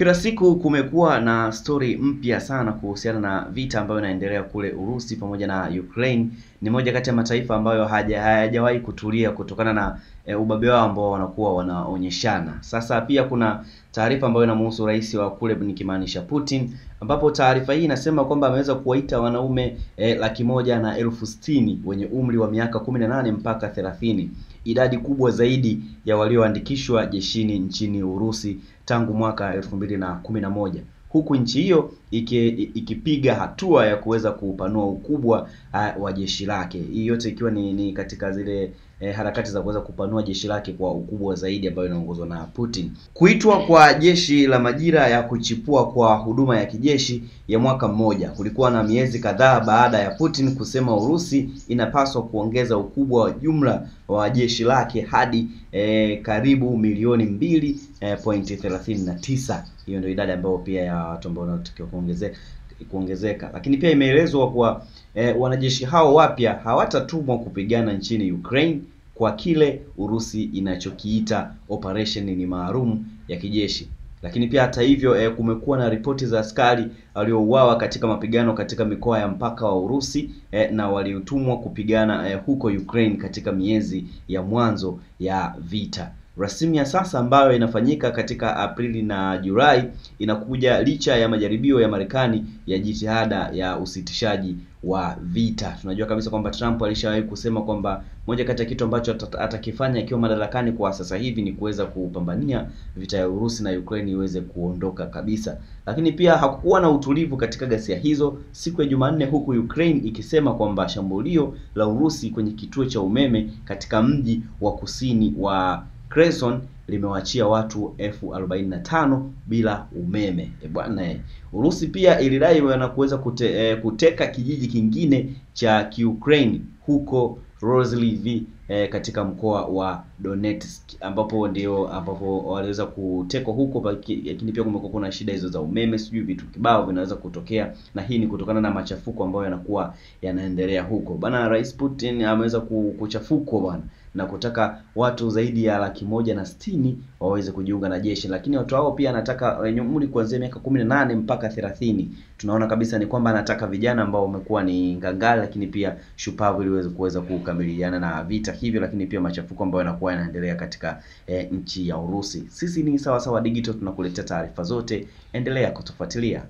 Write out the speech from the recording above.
Kila siku kumekuwa na story mpya sana kuhusiana na vita ambayo inaendelea kule Urusi pamoja na Ukraine. Ni moja kati ya mataifa ambayo hayajawahi kutulia kutokana na ubabe wao ambao wanakuwa wanaonyeshana. Sasa pia kuna taarifa ambayo inamhusu rais wa kule, nikimaanisha Putin, ambapo taarifa hii inasema kwamba ameweza kuwaita wanaume 160,000 wenye umri wa miaka 18 mpaka 30, idadi kubwa zaidi ya walioandikishwa jeshini nchini Urusi tangu mwaka 2011, huku nchi hiyo ikipiga hatua ya kuweza kupanua ukubwa wa jeshi lake. Hii yote ikiwa ni katika zile harakati za kuweza kupanua jeshi lake kwa ukubwa zaidi ambayo inaongozwa na Putin. Kuitwa kwa jeshi la majira ya kuchipua kwa huduma ya kijeshi ya mwaka mmoja kulikuwa na miezi kadhaa baada ya Putin kusema Urusi inapaswa kuongeza ukubwa wa jumla wa jeshi lake hadi karibu milioni 2.39. Hiyo ndio idadi ambayo pia ya watu ambao wanatakiwa kuongezeka. Lakini pia imeelezwa kuwa wanajeshi hao wapya hawatatumwa kupigana nchini Ukraine kwa kile Urusi inachokiita operation ni maalum ya kijeshi. Lakini pia hata hivyo kumekuwa na ripoti za askari waliouawa katika mapigano katika mikoa ya mpaka wa Urusi na waliotumwa kupigana huko Ukraine katika miezi ya mwanzo ya vita. Rasimu ya sasa ambayo inafanyika katika Aprili na Julai inakuja licha ya majaribio ya Marekani ya jitihada ya usitishaji wa vita. Tunajua kabisa kwamba Trump alishawahi kusema kwamba moja kati ya kitu ambacho atakifanya akiwa madarakani kwa sasa hivi ni kuweza kupambania vita ya Urusi na Ukraine iweze kuondoka kabisa. Lakini pia hakukuwa na utulivu katika ghasia hizo siku ya Jumanne, huku Ukraine ikisema kwamba shambulio la Urusi kwenye kituo cha umeme katika mji wa kusini wa Kherson limewaachia watu 45,000 bila umeme. Bwana, Urusi pia ilidai kuweza kuteka kijiji kingine cha Kiukraine huko Roslivy katika mkoa wa Donetsk, ambapo waliweza kutekwa huko. Lakini pia kumekuwa kuna shida hizo za umeme, sijui vitu kibao vinaweza kutokea, na hii ni kutokana na machafuko ambayo yanakuwa yanaendelea huko. Bana, Rais Putin ameweza kuchafukwa bwana na kutaka watu zaidi ya 160,000 waweze kujiunga na jeshi, lakini watu hao pia anataka wenye umri kuanzia miaka 18 mpaka 30. Tunaona kabisa ni kwamba anataka vijana ambao wamekuwa ni ngangari, lakini pia shupavu, ili kuweza kukamiliana na vita hivyo, lakini pia machafuko ambayo yanakuwa yanaendelea katika nchi ya Urusi. Sisi ni Sawasawa Digital, tunakuletea taarifa zote, endelea kutufuatilia.